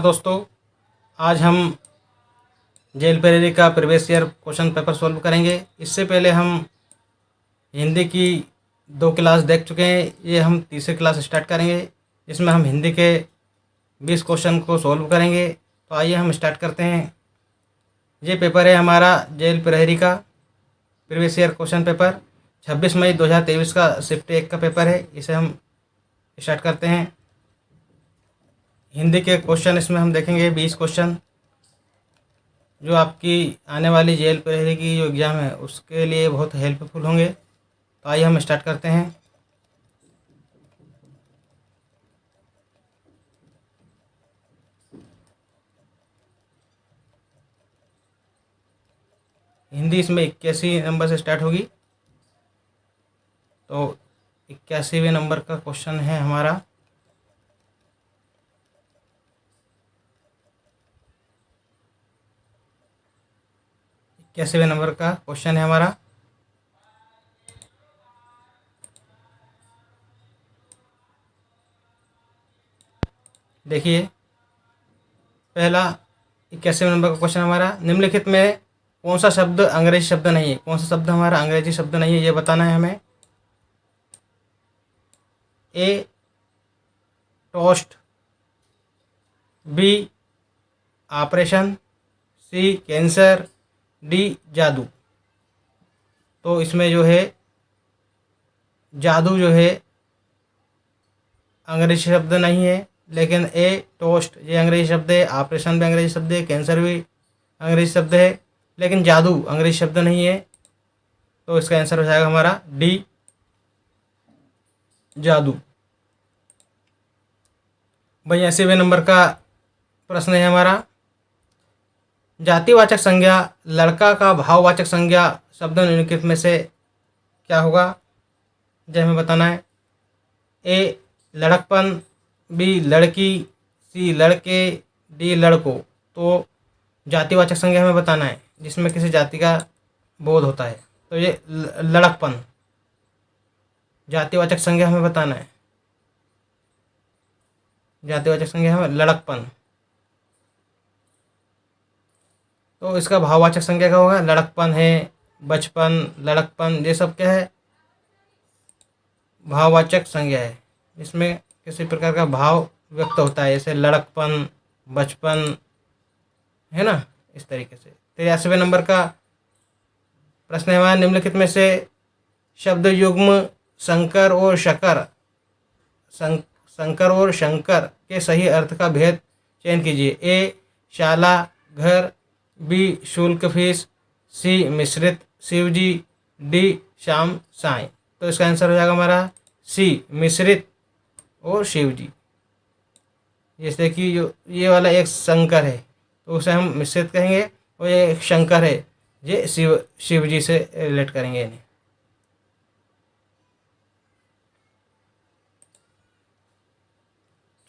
दोस्तों, आज हम जेएल परेरी का previous year question paper solve करेंगे। इससे पहले हम हिंदी की 2 क्लास देख चुके हैं। ये हम तीसरी क्लास स्टार्ट करेंगे, इसमें हम हिंदी के 20 क्वेश्चन को सॉल्व करेंगे। तो आइए हम स्टार्ट करते हैं। ये पेपर है हमारा जेएल परेरी का प्रीवियस ईयर क्वेश्चन पेपर 26 मई 2023 का शिफ्ट 1 का पेपर है। इसे हम स्टार्ट करते हैं। हिंदी के क्वेश्चन इसमें हम देखेंगे 20 क्वेश्चन, जो आपकी आने वाली जेएल परेरी की जो एग्ज़ाम है उसके लिए बहुत हेल्पफुल होंगे। तो आइए हम स्टार्ट करते हैं। हिंदी इसमें 81 नंबर से स्टार्ट होगी। तो 81वें नंबर का क्वेश्चन है हमारा। इक्यासीवें नंबर का क्वेश्चन है हमारा। देखिए, पहला 81वें नंबर का क्वेश्चन हमारा, निम्नलिखित में कौन सा शब्द अंग्रेजी शब्द नहीं है? कौन सा शब्द हमारा अंग्रेजी शब्द नहीं है, ये बताना है हमें। ए टोस्ट, बी ऑपरेशन, सी कैंसर, डी जादू। तो इसमें जो है जादू जो है अंग्रेजी शब्द नहीं है, लेकिन ए टोस्ट ये अंग्रेजी शब्द है, ऑपरेशन भी अंग्रेजी शब्द है, कैंसर भी अंग्रेजी शब्द है, लेकिन जादू अंग्रेजी शब्द नहीं है। तो इसका आंसर हो जाएगा हमारा डी जादू। 82वें नंबर का प्रश्न है हमारा, जातिवाचक संज्ञा लड़का का भाववाचक संज्ञा शब्द निम्नलिखित में से क्या होगा? जो हमें बताना है। ए लड़कपन, बी लड़की, सी लड़के, डी लड़को। तो जातिवाचक संज्ञा हमें बताना है जिसमें किसी जाति का बोध होता है। तो ये लड़कपन जातिवाचक संज्ञा हमें बताना है। जातिवाचक संज्ञा हमें लड़कपन। तो इसका भाववाचक संज्ञा क्या होगा? लड़कपन है, बचपन, लड़कपन, ये सब क्या है? भाववाचक संज्ञा है, इसमें किसी प्रकार का भाव व्यक्त होता है, जैसे लड़कपन, बचपन, है ना, इस तरीके से। 83वें नंबर का प्रश्न है हमारा, निम्नलिखित में से शब्द युग्म शंकर और शकर शंकर और शंकर के सही अर्थ का भेद चयन कीजिए। ए शाला घर, बी शुल्क फीस, सी मिश्रित शिवजी, डी श्याम साईं। तो इसका आंसर हो जाएगा हमारा सी मिश्रित और शिवजी। जैसे कि जो ये वाला एक शंकर है तो उसे हम मिश्रित कहेंगे, और ये एक शंकर है, ये शिवजी से रिलेट करेंगे इन्हें।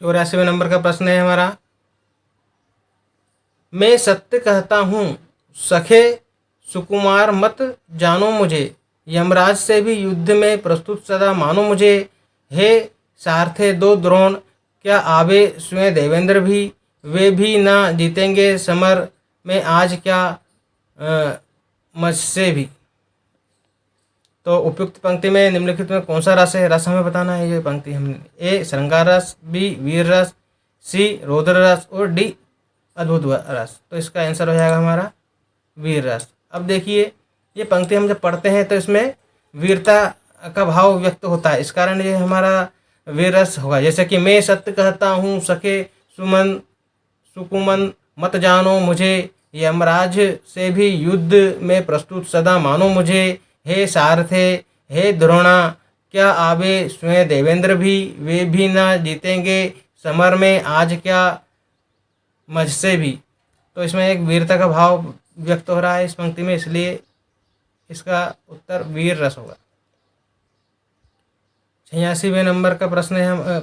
चौरासीवें नंबर का प्रश्न है हमारा, मैं सत्य कहता हूँ सखे सुकुमार मत जानो मुझे, यमराज से भी युद्ध में प्रस्तुत सदा मानो मुझे, हे सारथे दो द्रोण क्या आवे स्वयं देवेंद्र भी, वे भी ना जीतेंगे समर में आज क्या मुझसे भी। तो उपयुक्त पंक्ति में निम्नलिखित में कौन सा रस है? रस हमें बताना है। ये पंक्ति हमने ए श्रृंगार रस, बी वीर रस, सी रौद्र रस, और डी अद्भुत रस। तो इसका आंसर हो जाएगा हमारा वीर रस। अब देखिए, ये पंक्ति हम जब पढ़ते हैं तो इसमें वीरता का भाव व्यक्त होता है, इस कारण ये हमारा वीर रस होगा। जैसे कि मैं सत्य कहता हूँ सखे सुकुमन मत जानो मुझे, यमराज से भी युद्ध में प्रस्तुत सदा मानो मुझे, हे सारथे हे द्रोणा क्या आवे स्वयं देवेंद्र भी, वे भी ना जीतेंगे समर में आज क्या मुझसे भी। तो इसमें एक वीरता का भाव व्यक्त हो रहा है इस पंक्ति में, इसलिए इसका उत्तर वीर रस होगा। 86वें नंबर का प्रश्न है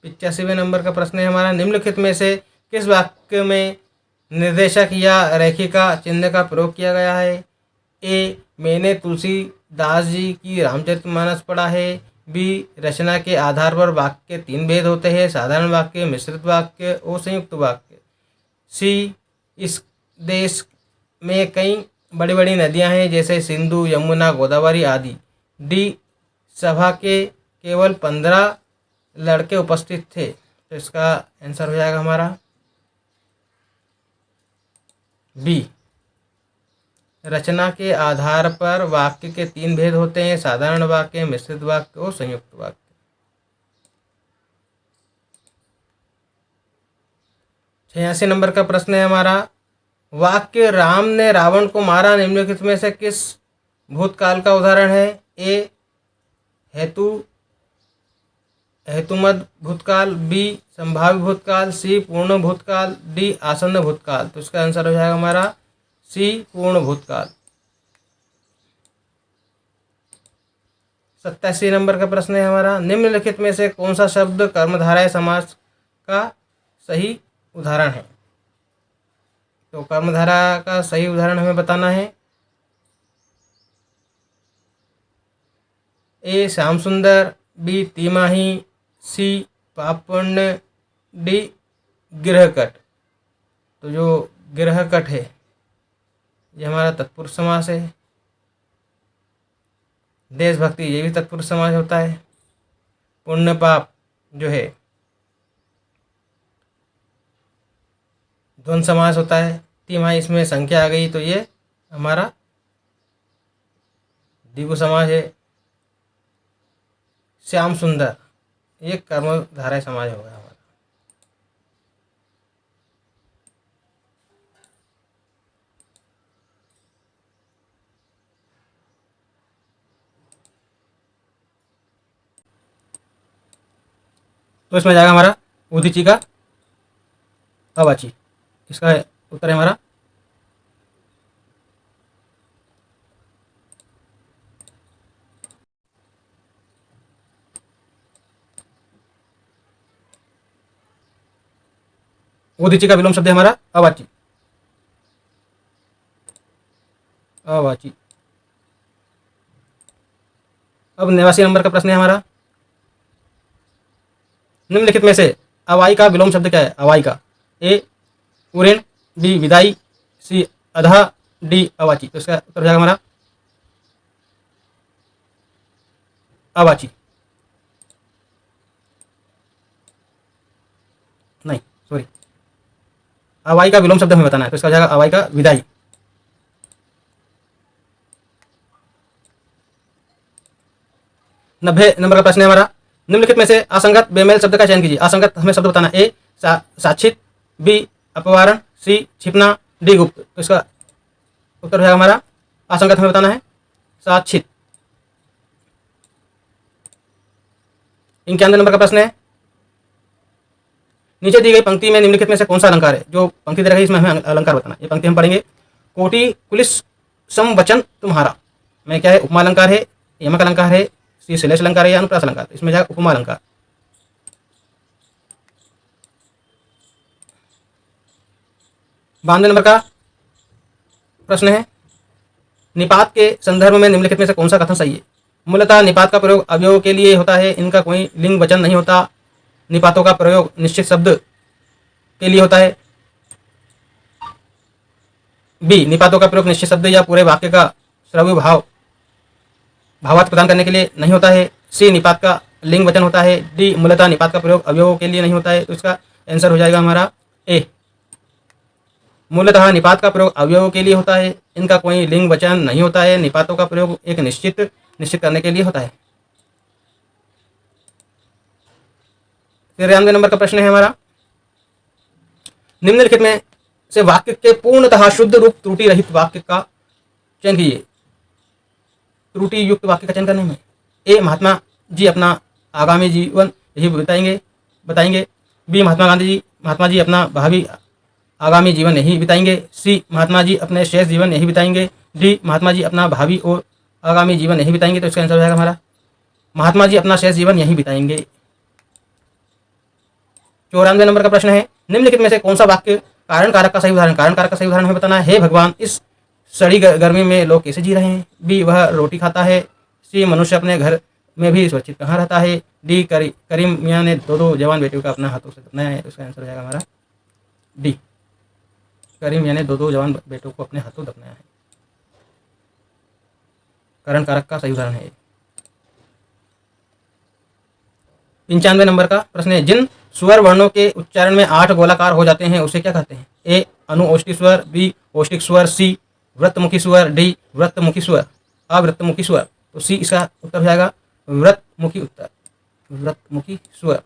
85वें नंबर का प्रश्न है हमारा, निम्नलिखित में से किस वाक्य में निर्देशक या रेखिका चिन्ह का प्रयोग किया गया है? ए मैंने तुलसीदास जी की रामचरितमानस पढ़ा है, बी रचना के आधार पर वाक्य 3 भेद होते हैं, साधारण वाक्य, मिश्रित वाक्य और संयुक्त वाक्य। सी इस देश में कई बड़ी बड़ी नदियां हैं जैसे सिंधु, यमुना, गोदावरी आदि। डी सभा के केवल 15 लड़के उपस्थित थे। तो इसका आंसर हो जाएगा हमारा बी। रचना के आधार पर वाक्य के 3 भेद होते हैं, साधारण वाक्य, मिश्रित वाक्य और संयुक्त वाक्य। 86 नंबर का प्रश्न है हमारा, वाक्य राम ने रावण को मारा निम्नलिखित में से किस भूतकाल का उदाहरण है? ए हेतुमद भूतकाल, बी संभाव्य भूतकाल, सी पूर्ण भूतकाल, डी आसन्न भूतकाल। तो इसका आंसर हो जाएगा हमारा सी पूर्ण भूतकाल। 87 नंबर का प्रश्न है हमारा, निम्नलिखित में से कौन सा शब्द कर्मधारय समास का सही उदाहरण है? तो कर्मधारा का सही उदाहरण हमें बताना है। ए श्याम सुंदर, बी तिमाही, सी पापण्य, डी गृहकट। तो जो गृहकट है ये हमारा तत्पुरुष समास है। देशभक्ति ये भी तत्पुरुष समास होता है। पुण्य पाप जो है द्वंद्व समास होता है। तिमाही इसमें संख्या आ गई तो ये हमारा द्विगु समास है। श्याम सुंदर ये कर्मधारय समाज होगा हमारा। तो इसमें जाएगा हमारा उदीची का अवाची। इसका उत्तर है हमारा उदीची का विलोम शब्द है हमारा अवाची। अवाची। अब 89 नंबर का प्रश्न है हमारा, निम्नलिखित में से अवाई का विलोम शब्द क्या है? अवाई का ए उऋण, बी विदाई, सी अधा, डी अवाची। तो इसका उत्तर हो जाएगा हमारा अवाची। नहीं सॉरी, अवाई का विलोम शब्द हमें बताना है। तो इसका हो जाएगा अवाई का विदाई। नब्बे नंबर का प्रश्न है हमारा, निम्नलिखित में से असंगत बेमेल शब्द का चयन कीजिए। असंगत हमें शब्द बताना है। ए साक्षित, बी अपवारण, सी छिपना, डी गुप्त। तो इसका उत्तर हो जाएगा हमारा असंगत हमें बताना है साक्षित। 91 नंबर का प्रश्न है, नीचे दी गई पंक्ति में निम्नलिखित में से कौन सा अलंकार है? जो पंक्ति दे रखी है इसमें हमें अलंकार बताना है। ये पंक्ति हम पढ़ेंगे। कोटि कुलिस समवचन तुम्हारा में क्या है? उपमा अलंकार है, यमक अलंकार है, सी श्लेष अलंकार है या अनुप्रास अलंकार। इसमें जाएगा उपमा अलंकार। 92 नंबर का प्रश्न है, निपात के संदर्भ में निम्नलिखित में से कौन सा कथन सही है? मूलतः निपात का प्रयोग अवयव के लिए होता है, इनका कोई लिंग वचन नहीं होता। निपातों का प्रयोग निश्चित शब्द के लिए होता है। बी निपातों का प्रयोग निश्चित शब्द या पूरे वाक्य का श्रव्य भावार्थ प्रदान करने के लिए नहीं होता है। सी निपात का लिंग वचन होता है। डी मूलतः निपात का प्रयोग अवयवों के लिए नहीं होता है। तो इसका आंसर हो जाएगा हमारा ए, मूलतः निपात का प्रयोग अवयवों के लिए होता है, इनका कोई लिंग वचन नहीं होता है। निपातों का प्रयोग एक निश्चित करने के लिए होता है। 93 नंबर का प्रश्न है हमारा, निम्नलिखित में से वाक्य के पूर्णतः शुद्ध रूप त्रुटि रहित वाक्य का चयन कीजिए। त्रुटि युक्त वाक्य का चयन करने में ए महात्मा जी अपना आगामी जीवन यही बताएंगे। बी महात्मा जी अपना भावी आगामी जीवन यही बिताएंगे। सी महात्मा जी अपने शेष जीवन यही बिताएंगे। डी महात्मा जी अपना भावी और आगामी जीवन यही बिताएंगे। तो इसका आंसर हो जाएगा हमारा महात्मा जी अपना शेष जीवन यही बिताएंगे। 94 नंबर का प्रश्न है, निम्नलिखित में से कौन सा वाक्य कारण कारक का सही उदाहरण? कारण कारक का सही उदाहरण हमें बताना है। हे भगवान, इस सड़ी गर्मी में लोग कैसे जी रहे हैं? बी वह रोटी खाता है। सी मनुष्य अपने घर में भी सुरक्षित कहाँ रहता है? डी करीम मियाँ ने दो जवान बेटियों का अपना हाथों से दफनाया है। तो इसका आंसर हो जाएगा हमारा डी। करीम यानी दो जवान बेटों को अपने हाथों दफनाया है। करण कारक का सही उदाहरण है। 95 नंबर का प्रश्न है, जिन स्वर वर्णों के उच्चारण में 8 गोलाकार हो जाते हैं उसे क्या कहते हैं? ए अनुओष्ठी स्वर, बी ओष्ठिक स्वर, सी व्रतमुखी स्वर, डी व्रतमुखी स्वर, अव्रतमुखी स्वर। तो सी इसका उत्तर हो जाएगा व्रतमुखी उत्तर, व्रतमुखी स्वर।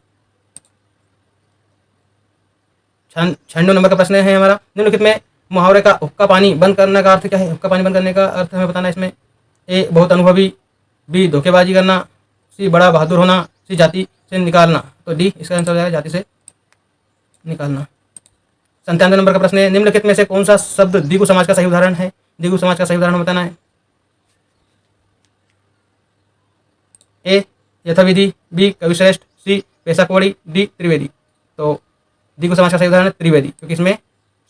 96 नंबर का प्रश्न है हमारा, निम्नलिखित में मुहावरे का हुक्का पानी बंद करने का अर्थ क्या है? हुक्का पानी बंद करने का अर्थ हमें बताना है इसमें। ए बहुत अनुभवी, बी धोखेबाजी करना, सी बड़ा बहादुर होना, सी जाति से निकालना। तो डी इसका आंसर हो जाएगा जाति से निकालना। 97 नंबर का प्रश्न है, निम्नलिखित में से कौन सा शब्द द्विगु समाज का सही उदाहरण है? द्विगु समाज का सही उदाहरण बताना है। ए यथाविधि, बी कविश्रेष्ठ, सी पेशा, डी त्रिवेदी। तो द्विगु समाज का सही उदाहरण है त्रिवेदी, क्योंकि इसमें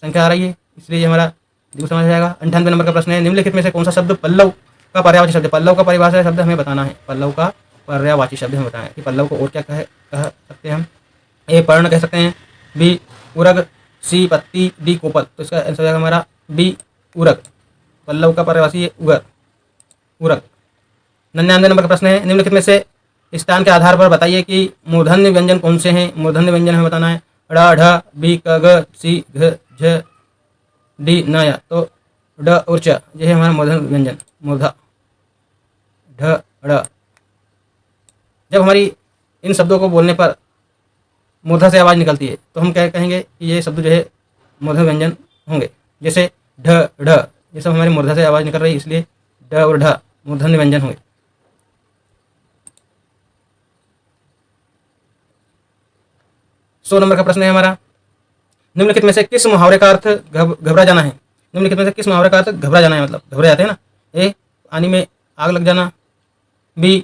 संख्या आ रही है, इसलिए ये हमारा द्विगु समाज हो जाएगा। 98 नंबर का प्रश्न है, निम्नलिखित में से कौन सा शब्द पल्लव का पर्यायवाची शब्द है? पल्लव का परिभाषा शब्द हमें बताना है। पल्लव का पर्यायवाची शब्द हमें बताना है कि पल्लव को और क्या कह सकते हैं हम। ए पर्ण कह सकते हैं, बी उरग, सी पत्ती, डी कोपल। तो इसका आंसर हो जाएगा हमारा बी उरग। पल्लव का पर्यायवाची उरग। 99 नंबर का प्रश्न है, निम्नलिखित में से स्थान के आधार पर बताइए कि मूर्धन्य व्यंजन कौन से हैं? मूर्धन्य व्यंजन हमें बताना है। ड़ ढ, बी क ग, सी घ झ, डी न या। तो ड और च ये है हमारा मूर्धन्य व्यंजन, मूर्धा, ढ ड़। जब हमारी इन शब्दों को बोलने पर मूर्धा से आवाज़ निकलती है तो हम क्या कहेंगे कि ये शब्द जो है मूर्धन्य व्यंजन होंगे। जैसे ढ ढ, ये सब हमारी मूर्धा से आवाज़ निकल रही है, इसलिए ड और ढ मूर्धन्य व्यंजन होंगे। 100 नंबर का प्रश्न है हमारा, निम्नलिखित में से किस मुहावरे का अर्थ घबरा जाना है? निम्नलिखित में से किस मुहावरे का अर्थ घबरा जाना है, मतलब घबरा जाते हैं ना। ए पानी में आग लग जाना, बी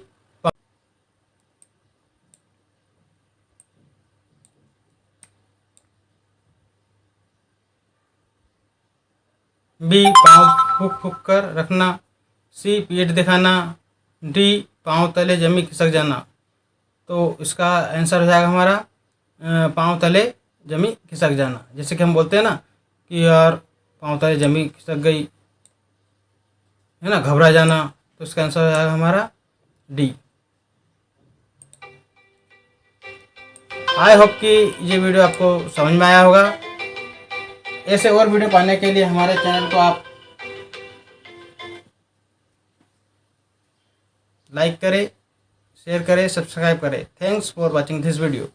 पाँव फूक फूक कर रखना, सी पेट दिखाना, डी पाँव तले जमी खिसक जाना। तो इसका आंसर हो जाएगा हमारा पाँव तले जमी खिसक जाना। जैसे कि हम बोलते हैं ना कि यार पाँव तले जमी खिसक गई, है ना, घबरा जाना। तो इसका आंसर हो जाएगा हमारा डी। आई होप कि ये वीडियो आपको समझ में आया होगा। ऐसे और वीडियो पाने के लिए हमारे चैनल को आप लाइक करें, शेयर करें, सब्सक्राइब करें। Thanks for watching this video.